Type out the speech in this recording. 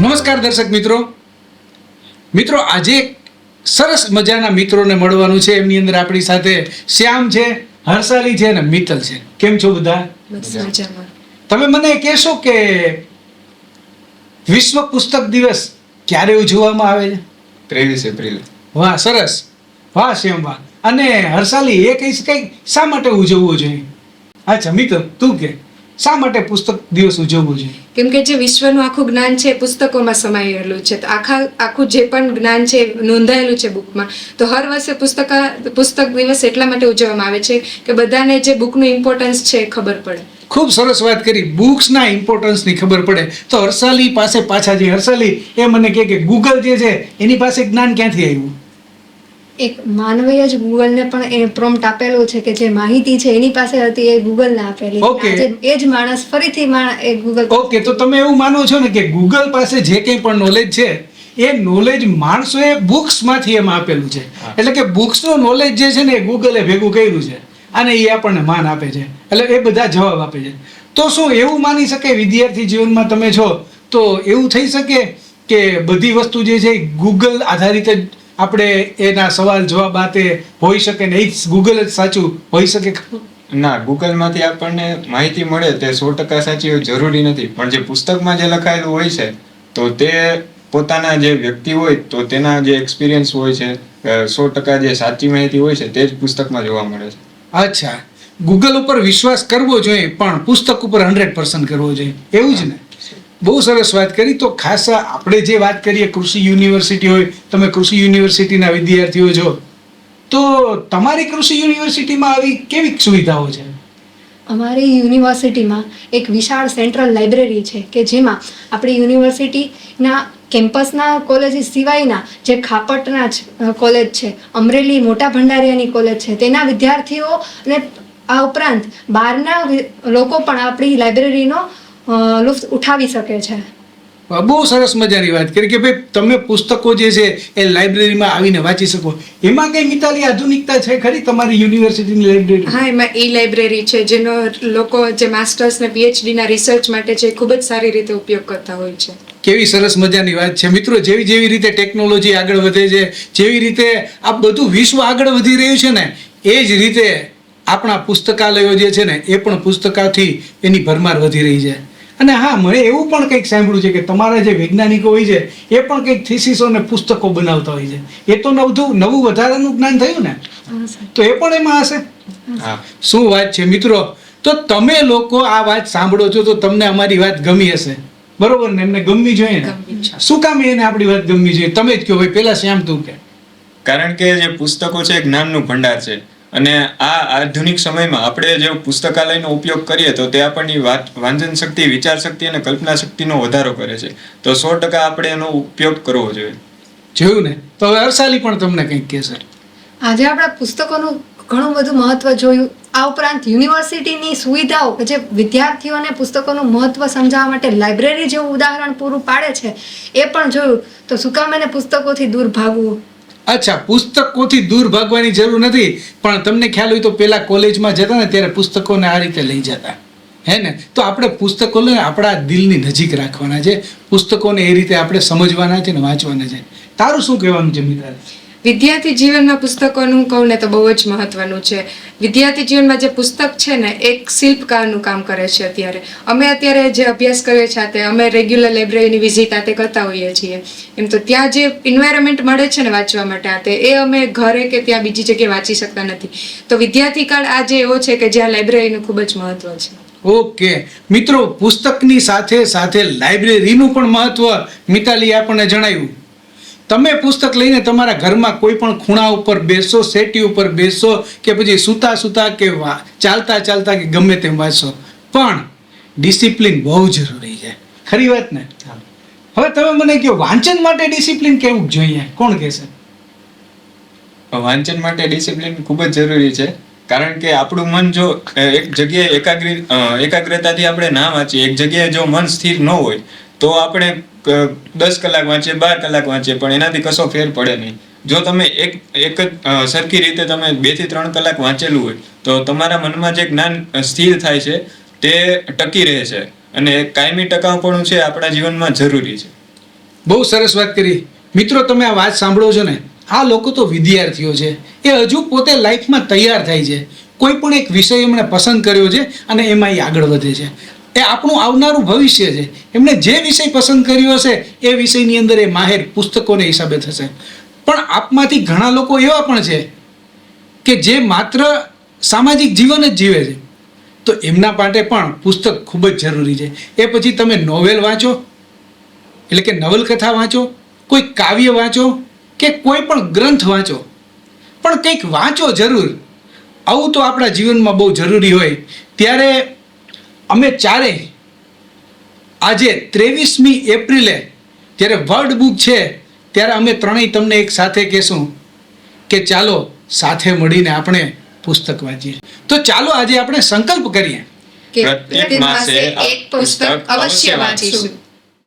નમસ્કાર દર્શક મિત્રો આજે સરસ મજાના મિત્રોને મળવાનું છે. એમની અંદર આપણી સાથે શ્યામ છે, હર્ષાલી છે અને મિત્તલ છે. કેમ છો બધા? તમે મને કહેશો કે વિશ્વ પુસ્તક દિવસ ક્યારે ઉજવવામાં આવે છે? 23 એપ્રિલ. વાહ, સરસ. વાહ શ્યામ, વાહ. અને હર્ષાલી, એ કહીશ કઈ શા માટે ઉજવવું જોઈએ? અચ્છા મિત્તલ, તું કે શા માટે પુસ્તક દિવસ ઉજવવું જોઈએ? કેમ કે જે વિશ્વનું આખું જ્ઞાન છે પુસ્તકોમાં સમાયેલું છે. તો આખું જે પણ જ્ઞાન છે નોંધાયેલું છે બુકમાં. તો હર વર્ષે પુસ્તક દિવસ એટલા માટે ઉજવવામાં આવે છે કે બધાને જે બુકનું ઇમ્પોર્ટન્સ છે એ ખબર પડે. ખૂબ સરસ વાત કરી, બુક્સના ઇમ્પોર્ટન્સની ખબર પડે. તો હર્ષાલી પાસે પાછા જઈએ. હર્ષાલી, એ મને કહે કે ગૂગલ જે છે એની પાસે જ્ઞાન ક્યાંથી આવ્યું? એક માનવીય જ ગૂગલને પણ એ પ્રોમ્પ્ટ આપેલું છે કે જે માહિતી છે એની પાસે હતી એ ગૂગલને આપેલી. Okay. એ જ માણસ ફરીથી એ ગૂગલ. ઓકે, તો તમે એવું માનો છો ને કે ગૂગલ પાસે જે કંઈ પણ નોલેજ છે એ નોલેજ માણસોએ બુક્સમાંથી એમાં આપેલું છે. એટલે કે બુક્સનું નોલેજ જે છે ને એ ગૂગલે ભેગું કર્યું છે અને એ આપણને માન આપે છે. એટલે એ બધા જવાબ આપે છે. તો શું એવું માની શકાય વિદ્યાર્થી જીવનમાં તમે છો તો એવું થઈ શકે કે બધી વસ્તુ જે છે ગૂગલ આધારિત જ આપણે એના સવાલ જવાબ આતે હોઈ શકે ને એ જ ગૂગલ જ સાચું હોઈ શકે? ના, ગૂગલમાંથી આપણને માહિતી મળે તે 100% સાચી હોય જરૂરી નથી, પણ જે પુસ્તકમાં જે લખાયેલું હોય છે તો તે પોતાના જે વ્યક્તિ હોય તો તેના જે એક્સપિરિયન્સ હોય છે, 100% જે સાચી માહિતી હોય છે તે જ પુસ્તકમાં જોવા મળે છે. અચ્છા, ગૂગલ ઉપર વિશ્વાસ કરવો જોઈએ પણ પુસ્તક ઉપર 100% કરવો જોઈએ, એવું જ ને? બહુ સરસ વાત કરી. તો ખાસ આપણે જે વાત કરીએ કૃષિ યુનિવર્સિટી હોય, તમે કૃષિ યુનિવર્સિટીના વિદ્યાર્થીઓ છો, તો તમારી કૃષિ યુનિવર્સિટીમાં આવી કેવી સુવિધાઓ છે? અમારી યુનિવર્સિટીમાં એક વિશાળ સેન્ટ્રલ લાઇબ્રેરી છે કે જેમાં આપણી યુનિવર્સિટીના કેમ્પસના કોલેજીસ સિવાયના જે ખાપટના કોલેજ છે, અમરેલી મોટા ભંડારિયાની કોલેજ છે, તેના વિદ્યાર્થીઓ અને આ ઉપરાંત બહારના લોકો પણ આપણી લાઇબ્રેરીનો લુફ્ત ઉઠાવી શકે છે. બહુ સરસ મજાની વાત કરી કે ભાઈ તમે પુસ્તકો જે છે એ લાઇબ્રેરીમાં આવીને વાંચી શકો. એમાં કઈ મિતાલી આધુનિકતા છે ખરી તમારી યુનિવર્સિટીની લાઇબ્રેરી? હા, એમાં લાઇબ્રેરી છે જેનો લોકો જે માસ્ટર્સ ને PhD ના રિસર્ચ માટે છે ખૂબ જ સારી રીતે ઉપયોગ કરતા હોય છે. કેવી સરસ મજાની વાત છે મિત્રો. જેવી રીતે ટેકનોલોજી આગળ વધે છે, જેવી રીતે આ બધું વિશ્વ આગળ વધી રહ્યું છે ને, એ જ રીતે આપણા પુસ્તકાલયો જે છે ને એ પણ પુસ્તકાથી એની ભરમાર વધી રહી છે. અને હા, મેં એવું પણ કંઈક સાંભળ્યું છે કે તમારા જે વૈજ્ઞાનિકો હોય છે એ પણ કંઈક થીસીસો અને પુસ્તકો બનાવતા હોય છે. એ તો નવું વધારાનું જ્ઞાન થયું ને? તો એ પણ એમાં હશે. શું વાત છે મિત્રો. તો તમે લોકો આ વાત સાંભળો છો તો તમને અમારી વાત ગમી હશે, બરોબર ને? એમને ગમવી જોઈએ ને? શું કામ એને આપણી વાત ગમવી જોઈએ? તમે જ કહો ભાઈ, પેલા શ્યામ તું કે. કારણ કે જે પુસ્તકો છે એ જ્ઞાનનું ભંડાર છે અને આ આધુનિક સમયમાં આપણે જે પુસ્તકાલયનો ઉપયોગ કરીએ તો તે આપણની વાંચન શક્તિ, વિચાર શક્તિ અને કલ્પના શક્તિનો વધારો કરે છે. તો 100% આપણે એનો ઉપયોગ કરવો જોઈએ. જોયું ને? તો હવે હર્ષાલી પણ તમને કંઈક કહેશે. આજે આપણા પુસ્તકોનું ઘણું બધું મહત્વ જોયું. આ ઉપરાંત યુનિવર્સિટીની સુવિધાઓ કે જે વિદ્યાર્થીઓને પુસ્તકોનું મહત્વ સમજાવવા માટે લાઇબ્રેરી જેવું ઉદાહરણ પૂરું પાડે છે એ પણ જોયું. તો શું કામ એને પુસ્તકોથી દૂર ભાગવું? અચ્છા, પુસ્તકોથી દૂર ભાગવાની જરૂર નથી, પણ તમને ખ્યાલ હોય તો પેલા કોલેજમાં જતા ને ત્યારે પુસ્તકોને આ રીતે લઈ જતા, હે ને? તો આપણે પુસ્તકોને આપણા દિલની નજીક રાખવાના છે, પુસ્તકોને એ રીતે આપણે સમજવાના છે ને વાંચવાના છે. તારું શું કહેવાનું છે મિત્ર? વિદ્યાર્થી જીવનમાં પુસ્તકોનું કહું ને તો બહુ જ મહત્વનું છે. વિદ્યાર્થી જીવનમાં જે પુસ્તક છે ને એક શિલ્પકારનું કામ કરે છે. અમે અત્યારે જે અભ્યાસ કરીએ છીએ તે અમે રેગ્યુલર લાઇબ્રેરીની વિઝિટ આતે કરતા હોઈએ છીએ. એમ તો ત્યાં જે એન્વાયરમેન્ટ મળે છે ને વાંચવા માટે આતે એ અમે ઘરે કે ત્યાં બીજી જગ્યાએ વાંચી શકતા નથી. તો વિદ્યાર્થી કાળ આજે એવો છે કે જ્યાં લાઇબ્રેરીનું ખૂબ જ મહત્વ છે. ઓકે મિત્રો, પુસ્તકની સાથે સાથે લાઇબ્રેરીનું પણ મહત્વ મિતાલી આપણને જણાવ્યું. તમે પુસ્તક લઈને તમારા ઘરમાં કોઈ પણ ખૂણા ઉપર બેસો, સેટી ઉપર બેસો કે પછી સૂતા કે ચાલતા કે ગમે તેમ વાંચો, પણ ડિસિપ્લિન બહુ જરૂરી છે. ખરી વાત ને? હવે તમે મને કહો, વાંચન માટે ડિસિપ્લિન કેવું જોઈએ? કોણ કહેશે? વાંચન માટે ડિસિપ્લિન ખૂબ જ જરૂરી છે. કારણ કે આપણું મન જો એક જગ્યાએ એકાગ્રતાથી આપણે ના વાંચીએ, એક જગ્યાએ જો મન સ્થિર ન હોય તો આપણે 10 કલાક વાંચીએ, 12 કલાક વાંચીએ, પણ એનાથી કશો ફેર પડે નહીં. જો તમે એક જ સરખી રીતે તમે 2 થી 3 કલાક વાંચેલું હોય તો તમારા મનમાં જે જ્ઞાન સ્થિર થાય છે તે ટકી રહે છે અને કાયમી ટકાઉપણું છે આપણા જીવનમાં જરૂરી છે. બહુ સરસ વાત કરી. મિત્રો, તમે આ વાત સાંભળો છો ને, આ લોકો તો વિદ્યાર્થીઓ છે, એ હજુ પોતે લાઈફમાં તૈયાર થાય છે. કોઈ પણ એક વિષય એમણે પસંદ કર્યો છે અને એમાં એ આગળ વધે છે. એ આપણું આવનારું ભવિષ્ય છે. એમણે જે વિષય પસંદ કર્યો હશે એ વિષયની અંદર એ માહેર પુસ્તકોને હિસાબે થશે. પણ આપમાંથી ઘણા લોકો એવા પણ છે કે જે માત્ર સામાજિક જીવન જ જીવે છે. તો એમના માટે પણ પુસ્તક ખૂબ જ જરૂરી છે. એ પછી તમે નોવેલ વાંચો, એટલે કે નવલકથા વાંચો, કોઈ કાવ્ય વાંચો કે કોઈ પણ ગ્રંથ વાંચો, પણ કંઈક વાંચો જરૂર. આવું તો આપણા જીવનમાં બહુ જરૂરી હોય. ત્યારે અમે ચારેય આજે 23મી એપ્રિલે જ્યારે વર્લ્ડ બુક છે ત્યારે અમે ત્રણેય તમને એક સાથે કહેશું કે ચાલો સાથે મળીને આપણે પુસ્તક વાંચીએ. તો ચાલો આજે આપણે સંકલ્પ કરીએ કે પ્રત્યેક માસે એક પુસ્તક અવશ્ય વાંચીશું.